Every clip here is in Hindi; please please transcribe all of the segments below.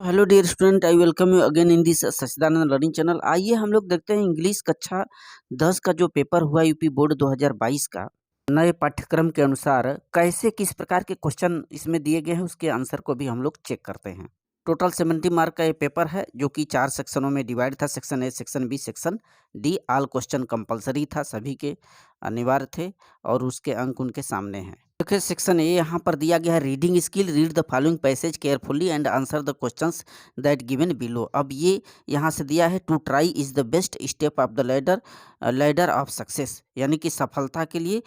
Hello dear student, I welcome you again in this Sachchidanand learning channel. आइए हम लोग देखते हैं इंग्लिश कक्षा 10 का जो पेपर हुआ यूपी बोर्ड 2022 का नए पाठ्यक्रम के अनुसार कैसे किस प्रकार के क्वेश्चन इसमें दिए गए हैं, उसके आंसर को भी हम लोग चेक करते हैं। टोटल 70 मार्क का ये पेपर है जो कि 4 सेक्शनों में डिवाइड था। Section A, section B, section D. All question compulsory था, सभी के अनिवार्य थे और उसके अंक उनके सामने हैं। देखिए सेक्शन ए यहाँ पर दिया गया है reading skill, read the following passage carefully and answer the questions that given below. अब ये यहाँ से दिया है to try is the best step of the ladder of success, यानी कि सफलता के लिए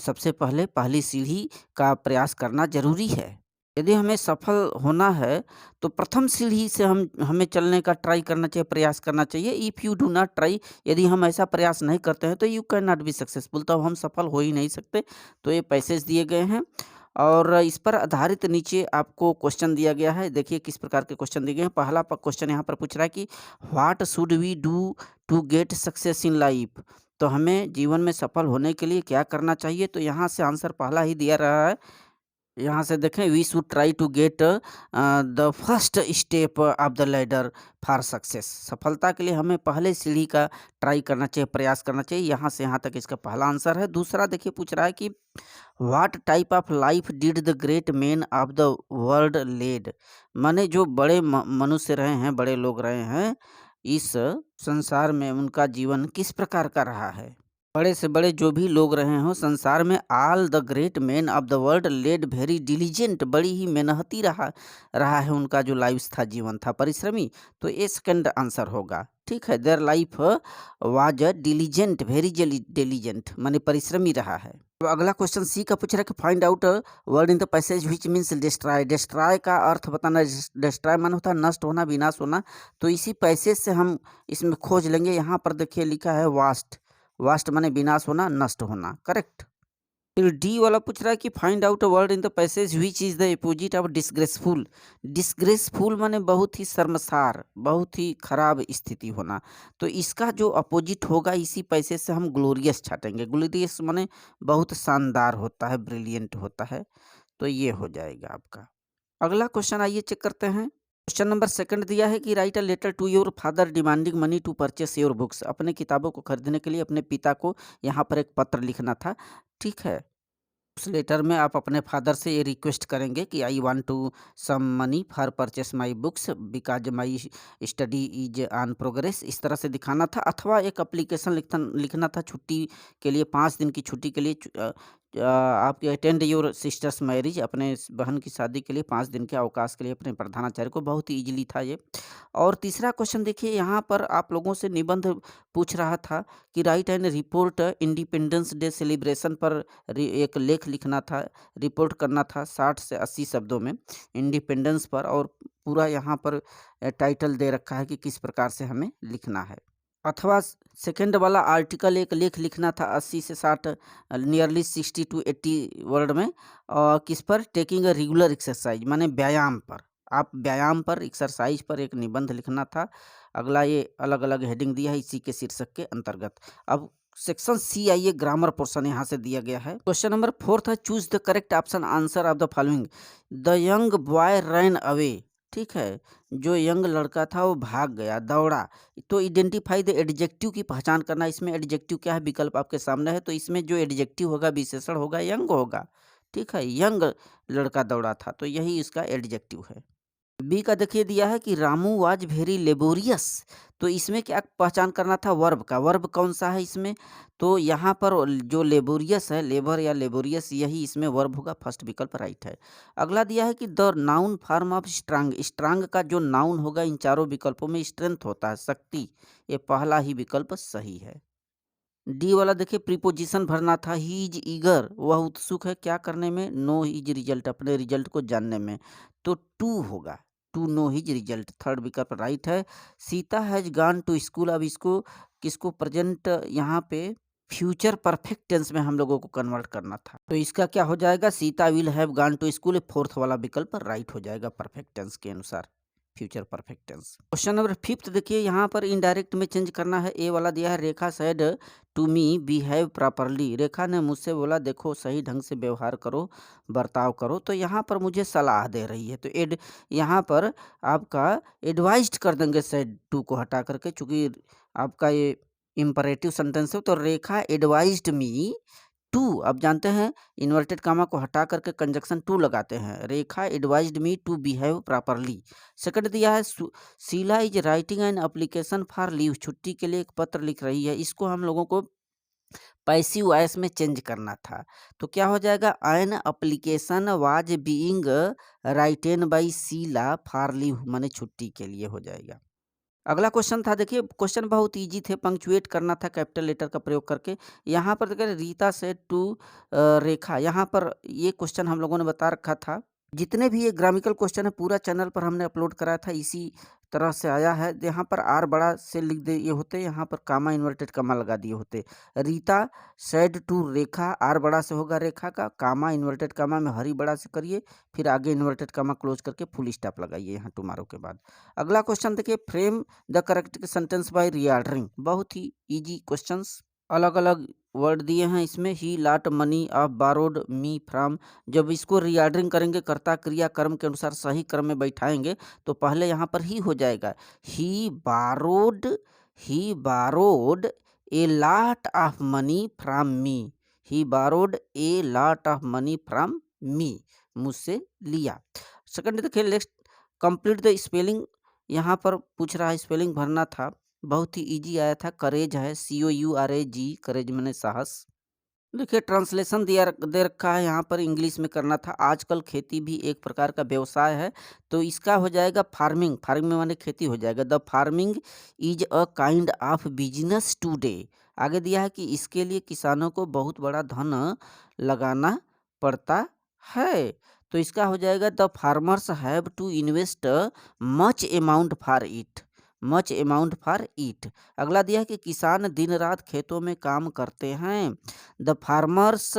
सबसे पहले पहली सीढ़ी का प्रयास करना जरूरी है। यदि हमें सफल होना है तो प्रथम सीढ़ी से हमें चलने का ट्राई करना चाहिए, प्रयास करना चाहिए। If you do not try, यदि हम ऐसा प्रयास नहीं करते हैं तो you can not be successful, तो हम सफल हो ही नहीं सकते। तो ये पैसेज दिए गए हैं और इस पर आधारित नीचे आपको क्वेश्चन दिया गया है। देखिए किस प्रकार के क्वेश्चन दिए गए हैं। पहला क्वेश्चन यहाँ पर पूछ रहा है कि what should we do to get success in life, तो हमें जीवन में सफल होने के लिए क्या करना चाहिए। तो यहाँ से आंसर पहला ही दिया रहा है। यहाँ से देखें, we should try to get the first step of the ladder for success. सफलता के लिए हमें पहले सीढ़ी का ट्राई करना चाहिए, प्रयास करना चाहिए। यहाँ से यहाँ तक इसका पहला आंसर है। दूसरा देखिए पूछ रहा है कि what type of life did the great man of the world led, माने जो बड़े मनुष्य रहे हैं, बड़े लोग रहे हैं इस संसार में, उनका जीवन किस प्रकार का रहा है। बड़े से बड़े जो भी लोग रहे हों संसार में, all the great man of the world led very diligent, बड़ी ही मेहनती रहा रहा है उनका जो लाइफ था, जीवन था परिश्रमी। तो ये सेकंड आंसर होगा। ठीक है, their life was diligent, very diligent माने परिश्रमी रहा है। तो अगला क्वेश्चन सी का पूछ रहा है कि find out word in the passage which means destroy. Destroy का अर्थ बताना। डिस्ट्रॉय माने होता है नष्ट होना, विनाश होना। तो इसी पैसेज से हम इसमें खोज लेंगे। यहाँ पर देखिए लिखा है वास्ट, वास्ट माने विनाश होना, नष्ट होना, करेक्ट। फिर डी वाला पूछ रहा है कि find out a word in the passage which is the opposite of disgraceful. Disgraceful माने बहुत ही शर्मसार, बहुत ही खराब स्थिति होना। तो इसका जो अपोजिट होगा इसी पैसेज से हम ग्लोरियस छाटेंगे। ग्लोरियस माने बहुत शानदार होता है, ब्रिलियंट होता है। तो ये हो जाएगा आपका। अगला क्वेश्चन आइए चेक करते हैं। क्वेश्चन नंबर सेकंड दिया है कि write a letter to your father demanding money to purchase your books. अपने किताबों को खरीदने के लिए अपने पिता को यहाँ पर एक पत्र लिखना था। ठीक है, उस लेटर में आप अपने फादर से ये रिक्वेस्ट करेंगे कि I want to some money for purchase my books because my study is on progress, इस तरह से दिखाना था। अथवा एक एप्लीकेशन लिखना था छुट्टी के लिए, 5 दिन की छुट्टी के लिए। आप अटेंड योर सिस्टर्स मैरिज, अपने बहन की शादी के लिए 5 दिन के अवकाश के लिए अपने प्रधानाचार्य को। बहुत ही इजीली था ये। और तीसरा क्वेश्चन देखिए, यहाँ पर आप लोगों से निबंध पूछ रहा था कि right and report independence day celebration पर एक लेख लिखना था, रिपोर्ट करना था 60 से 80 शब्दों में इंडिपेंडेंस पर। और पूरा यहाँ पर टाइटल दे रखा है कि किस प्रकार से हमें लिखना है। अथवा सेकंड वाला आर्टिकल एक लेख लिखना था 80 से 60, नियरली 60 टू 80 वर्ड में। किस पर, टेकिंग अ रेगुलर एक्सरसाइज माने व्यायाम पर। आप व्यायाम पर, एक्सरसाइज पर एक निबंध लिखना था। अगला ये अलग अलग हेडिंग दिया है इसी के शीर्षक के अंतर्गत। अब सेक्शन सी आइए, ग्रामर पोर्शन यहाँ से दिया गया है। क्वेश्चन नंबर 4 है choose the correct option answer of the following. The young boy run away. ठीक है, जो यंग लड़का था वो भाग गया, दौड़ा। तो आइडेंटिफाई द एडजेक्टिव की पहचान करना। इसमें एडजेक्टिव क्या है, विकल्प आपके सामने है। तो इसमें जो एडजेक्टिव होगा, विशेषण होगा, यंग होगा। ठीक है, यंग लड़का दौड़ा था, तो यही इसका एडजेक्टिव है। बी का देखिए दिया है कि रामू वाज वेरी लेबोरियस। तो इसमें क्या पहचान करना था, वर्ब का। वर्ब कौन सा है इसमें, तो यहाँ पर जो लेबोरियस है, लेबर या लेबोरियस, यही इसमें वर्ब होगा। फर्स्ट विकल्प राइट है। अगला दिया है कि the noun form of strong. Strong का जो नाउन होगा इन चारों विकल्पों में स्ट्रेंथ होता है, शक्ति। ये पहला ही विकल्प सही है। डी वाला देखिए प्रीपोजिशन भरना था। ही इज ईगर, वह उत्सुक है क्या करने में, नो हिज रिजल्ट, अपने रिजल्ट को जानने में। तो टू होगा, to know his result, third विकल्प राइट है। Sita has gone to school. अब इसको किसको प्रेजेंट यहाँ पे फ्यूचर परफेक्ट टेंस में हम लोगों को कन्वर्ट करना था। तो इसका क्या हो जाएगा, Sita will have gone to school, fourth वाला विकल्प राइट हो जाएगा परफेक्ट टेंस के अनुसार। Future perfect tense. Question number 5 देखिए, यहाँ पर इनडायरेक्ट में चेंज करना है। ए वाला दिया है, Rekha said to me behave properly. Rekha ने मुझसे बोला देखो सही ढंग से व्यवहार करो, बर्ताव करो। तो यहाँ पर मुझे सलाह दे रही है, तो यहाँ पर आपका एडवाइज्ड कर देंगे सेड टू को हटा करके, चूंकि आपका ये इम्परेटिव सेंटेंस है। तो रेखा एडवाइज्ड मी टू, आप जानते हैं इन्वर्टेड कामा को हटा करके कंजक्शन टू लगाते हैं। Rekha advised me to behave properly. Second दिया है, Sheela is writing an application for leave. छुट्टी के लिए एक पत्र लिख रही है। इसको हम लोगों को पैसिव वॉइस में चेंज करना था। तो क्या हो जाएगा, an application was being written by Sheela for leave, माने छुट्टी के लिए हो जाएगा। अगला क्वेश्चन था, देखिए क्वेश्चन बहुत इजी थे, पंक्चुएट करना था कैपिटल लेटर का प्रयोग करके। यहाँ पर देखिए रीता सेड टू रेखा, यहाँ पर ये क्वेश्चन हम लोगों ने बता रखा था। जितने भी ये ग्रामिकल क्वेश्चन है पूरा चैनल पर हमने अपलोड कराया था, इसी तरह से आया है। यहाँ पर आर बड़ा से लिख दिए होते, यहाँ पर कामा इन्वर्टेड कामा लगा दिए होते। Rita said to Rekha, R बड़ा से होगा रेखा का, कामा इन्वर्टेड कामा में हरी बड़ा से करिए, फिर आगे इन्वर्टेड कामा क्लोज करके फुल स्टॉप लगाइए यहाँ टुमारो के बाद। अगला क्वेश्चन देखिए, frame the correct sentence by reordering. बहुत ही इजी क्वेश्चंस, अलग अलग वर्ड दिए हैं इसमें। He lot money of borrowed me from, जब इसको रीऑर्डरिंग करेंगे कर्ता क्रिया कर्म के अनुसार सही क्रम में बैठाएंगे तो पहले यहाँ पर ही हो जाएगा। He borrowed a lot of money from me. He borrowed a lot of money from me, मुझसे लिया। सेकंड देखिए, नेक्स्ट कंप्लीट द स्पेलिंग। यहाँ पर पूछ रहा है स्पेलिंग भरना था, बहुत ही इजी आया था। करेज है, COURAG, करेज मैंने साहस। देखिए ट्रांसलेशन दे रखा है, यहाँ पर इंग्लिश में करना था। आजकल खेती भी एक प्रकार का व्यवसाय है, तो इसका हो जाएगा फार्मिंग। फार्मिंग माने खेती हो जाएगा। The farming is a kind of business today. आगे दिया है कि इसके लिए किसानों को बहुत बड़ा धन लगाना पड़ता है, तो इसका हो जाएगा the farmers have to invest much amount for it. अगला दिया है कि किसान दिन रात खेतों में काम करते हैं। The farmers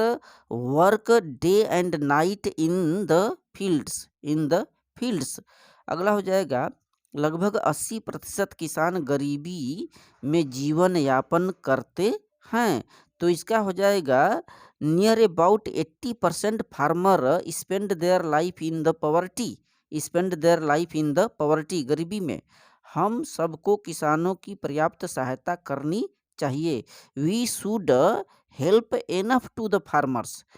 work day and night in the fields. अगला हो जाएगा, लगभग 80% किसान गरीबी में जीवन यापन करते हैं, तो इसका हो जाएगा near about 80% farmer spend their life in the poverty, गरीबी में। हम सबको किसानों की पर्याप्त सहायता करनी चाहिए। We should help enough to the farmers.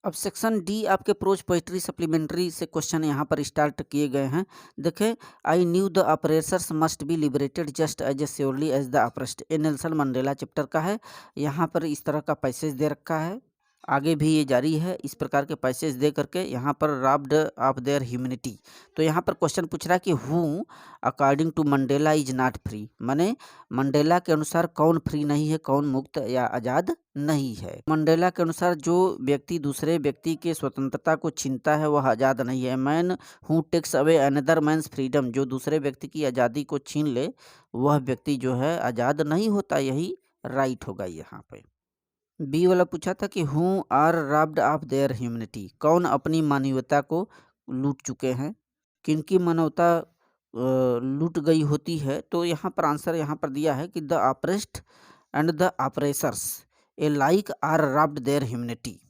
अब सेक्शन डी आपके प्रोज पोइट्री सप्लीमेंट्री से क्वेश्चन यहाँ पर स्टार्ट किए गए हैं। देखें, I knew the oppressors must be liberated just as surely as the oppressed. ये नेल्सन मंडेला चैप्टर का है। यहाँ पर इस तरह का पैसेज दे रखा है, आगे भी ये जारी है। इस प्रकार के पैसेज दे करके यहाँ पर रॉब्ड ऑफ देयर ह्यूमैनिटी। तो यहाँ पर क्वेश्चन पूछ रहा है कि who according to Mandela is not free, माने मंडेला के अनुसार कौन फ्री नहीं है, कौन मुक्त या आज़ाद नहीं है। मंडेला के अनुसार जो व्यक्ति दूसरे व्यक्ति के स्वतंत्रता को छीनता है वह आज़ाद नहीं है। Man who takes away another man's freedom, जो दूसरे व्यक्ति की आज़ादी को छीन ले वह व्यक्ति जो है आज़ाद नहीं होता। यही राइट होगा यहाँ पे। बी वाला पूछा था कि who are robbed of their humanity, कौन अपनी मानवता को लूट चुके हैं, किनकी मानवता लूट गई होती है। तो यहाँ पर आंसर यहाँ पर दिया है कि the oppressed and the oppressors alike are robbed their humanity,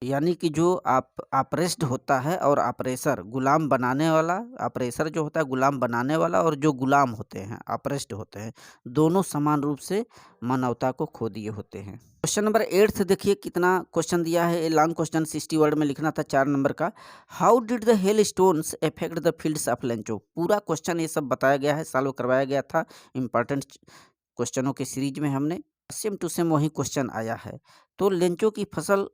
यानी कि जो ऑपरेस्ड होता है और ऑपरेसर गुलाम बनाने वाला, ऑपरेसर जो होता है गुलाम बनाने वाला, और जो गुलाम होते हैं ऑपरेस्ड होते हैं, दोनों समान रूप से मानवता को खो दिए होते हैं। क्वेश्चन नंबर 8 देखिए कितना क्वेश्चन दिया है। लॉन्ग क्वेश्चन 60 वर्ड में लिखना था, 4 नंबर का। How did the hail stones effect the fields of Lencho. पूरा क्वेश्चन ये सब बताया गया है, सॉल्व करवाया गया था इंपॉर्टेंट क्वेश्चनों के सीरीज में। हमने सेम टू सेम वही क्वेश्चन आया है। तो लेंचो की फसल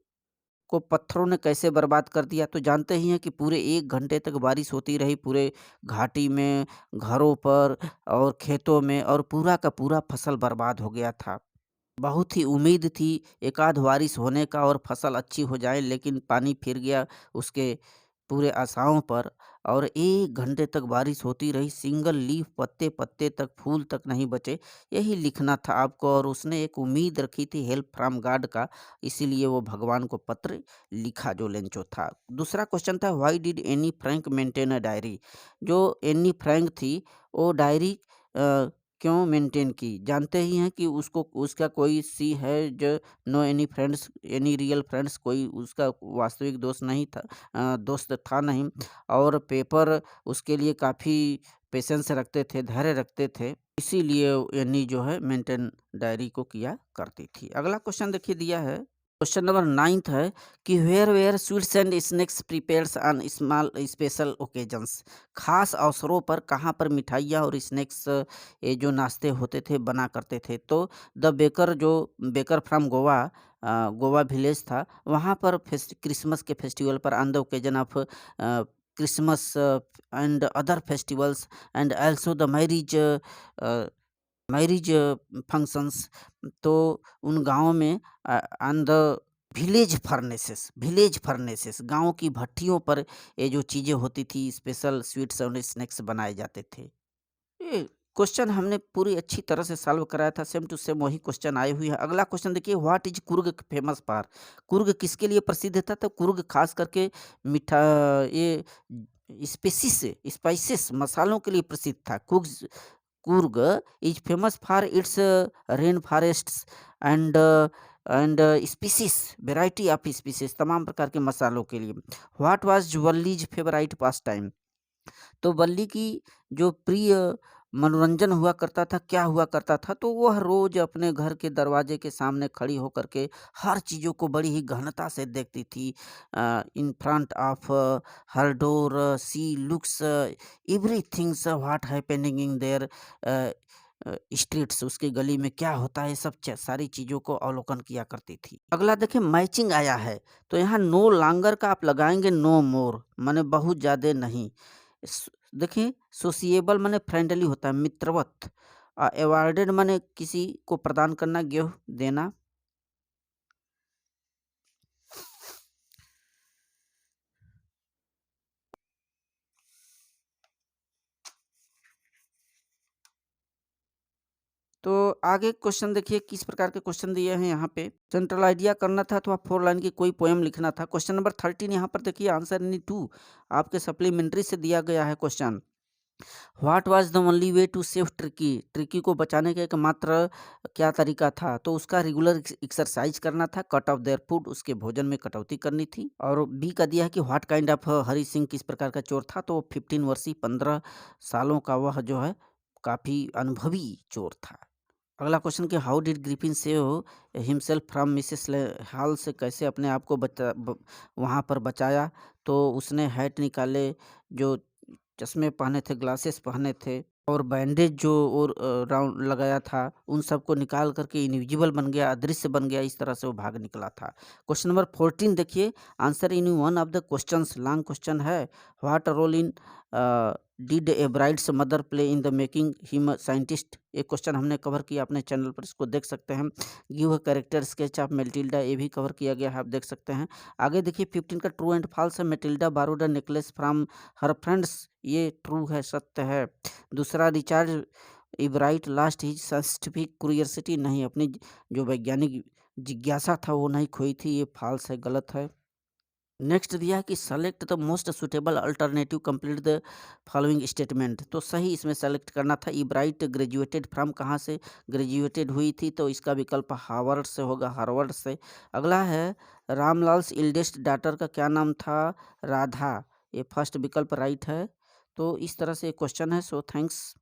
को पत्थरों ने कैसे बर्बाद कर दिया, तो जानते ही हैं कि पूरे 1 घंटे तक बारिश होती रही, पूरे घाटी में, घरों पर और खेतों में, और पूरा का पूरा फसल बर्बाद हो गया था। बहुत ही उम्मीद थी एक आध बारिश होने का और फसल अच्छी हो जाए, लेकिन पानी फिर गया उसके पूरे आशाओं पर। और 1 घंटे तक बारिश होती रही, सिंगल लीफ पत्ते-पत्ते तक, फूल तक नहीं बचे। यही लिखना था आपको और उसने एक उम्मीद रखी थी हेल्प फ्रॉम गॉड का, इसीलिए वो भगवान को पत्र लिखा जो लेंचो था। दूसरा क्वेश्चन था why did Anne Frank maintain a diary? जो एनी फ्रैंक थी वो डायरी क्यों मेंटेन की? जानते ही हैं कि उसको उसका कोई सी है जो no any friends any real friends, कोई उसका वास्तविक दोस्त नहीं था, दोस्त था नहीं। और पेपर उसके लिए काफ़ी पेशेंस रखते थे, धैर्य रखते थे, इसीलिए एनी जो है मेंटेन डायरी को किया करती थी। अगला क्वेश्चन देखिए दिया है, क्वेश्चन नंबर 9th है कि where where sweets and snacks prepares on small special occasions? खास अवसरों पर कहाँ पर मिठाइयाँ और स्नैक्स ये जो नाश्ते होते थे बना करते थे? तो द बेकर जो baker from Goa, Goa village था, वहाँ पर क्रिसमस के फेस्टिवल पर on the occasion of Christmas and other festivals and also the marriage functions, तो उन गाँवों में ऑन द विलेज फर्नेसेस गाँव की भट्टियों पर ये जो चीज़ें होती थी, स्पेशल स्वीट्स और स्नैक्स बनाए जाते थे। ये क्वेश्चन हमने पूरी अच्छी तरह से सॉल्व कराया था, सेम टू सेम वही क्वेश्चन आए हुए हैं। अगला क्वेश्चन देखिए, what is Coorg famous for? Coorg किसके लिए प्रसिद्ध था? तो कुर्ग खास करके मिठा ये स्पेसिस स्पाइसेस मसालों के लिए प्रसिद्ध था। Coorg is famous for its rainforests and species, variety of species, तमाम प्रकार के मसालों के लिए। What was Wally's favorite pastime? तो बल्ली की जो प्रिय मनोरंजन हुआ करता था, क्या हुआ करता था? तो वह रोज अपने घर के दरवाजे के सामने खड़ी होकर के हर चीज़ों को बड़ी ही गहनता से देखती थी। In front of her door she looks everythings what happening in their streets, उसकी गली में क्या होता है, सब सारी चीज़ों को अवलोकन किया करती थी। अगला देखिए, मैचिंग आया है, तो यहाँ नो लॉन्गर का आप लगाएंगे नो मोर, माने बहुत ज़्यादा नहीं। देखिए, सोशिएबल माने फ्रेंडली होता है, मित्रवत। अवॉर्डेड माने किसी को प्रदान करना, गिफ्ट देना। तो आगे क्वेश्चन देखिए किस प्रकार के क्वेश्चन दिए हैं यहाँ पे। सेंट्रल आइडिया करना था अथवा 4 लाइन की कोई पोएम लिखना था। क्वेश्चन नंबर 13 यहाँ पर देखिए, आंसर एनी 2 आपके सप्लीमेंट्री से दिया गया है question. What was the only way to save tricky? Tricky को बचाने का एकमात्र क्या तरीका था? तो उसका रेगुलर एक्सरसाइज करना था, कट ऑफ देयर फूड, उसके भोजन में कटौती करनी थी। और बी का दिया है कि what kind of Hari Singh किस प्रकार का चोर था? तो 15 वर्षीय 15 सालों का वह जो है काफ़ी अनुभवी चोर था। अगला क्वेश्चन कि how did Griffin save himself from Mrs hall? से कैसे अपने आप को वहाँ पर बचाया? तो उसने हैट निकाले, जो चश्मे पहने थे, ग्लासेस पहने थे, और बैंडेज जो और राउंड लगाया था, उन सबको निकाल करके इनविजिबल बन गया, अदृश्य बन गया, इस तरह से वो भाग निकला था। क्वेश्चन नंबर 14 देखिए, answer in one of the questions, long question है। What role in did a bride's mother play in the making him scientist? एक क्वेश्चन हमने कवर किया अपने चैनल पर, इसको देख सकते हैं। Give a character sketch of Matilda, ये भी कवर किया गया है, आप देख सकते हैं। आगे देखिए 15 का ट्रू एंड फॉल्स है। Matilda borrowed a necklace from her friends, ये ट्रू है, सत्य है। दूसरा, Richard Ebright last his scientific curiosity, नहीं, अपनी जो वैज्ञानिक जिज्ञासा था वो नहीं खोई थी, ये फॉल्स है, गलत है। नेक्स्ट दिया है कि select the most suitable alternative complete the following statement, तो सही इसमें सेलेक्ट करना था। इब्राइट ग्रेजुएटेड फ्रॉम, कहाँ से ग्रेजुएटेड हुई थी? तो इसका विकल्प हार्वर्ड से होगा, हार्वर्ड से। अगला है रामलाल्स इल्डेस्ट डॉटर का क्या नाम था? राधा, ये फर्स्ट विकल्प राइट है। तो इस तरह से क्वेश्चन है। So thanks.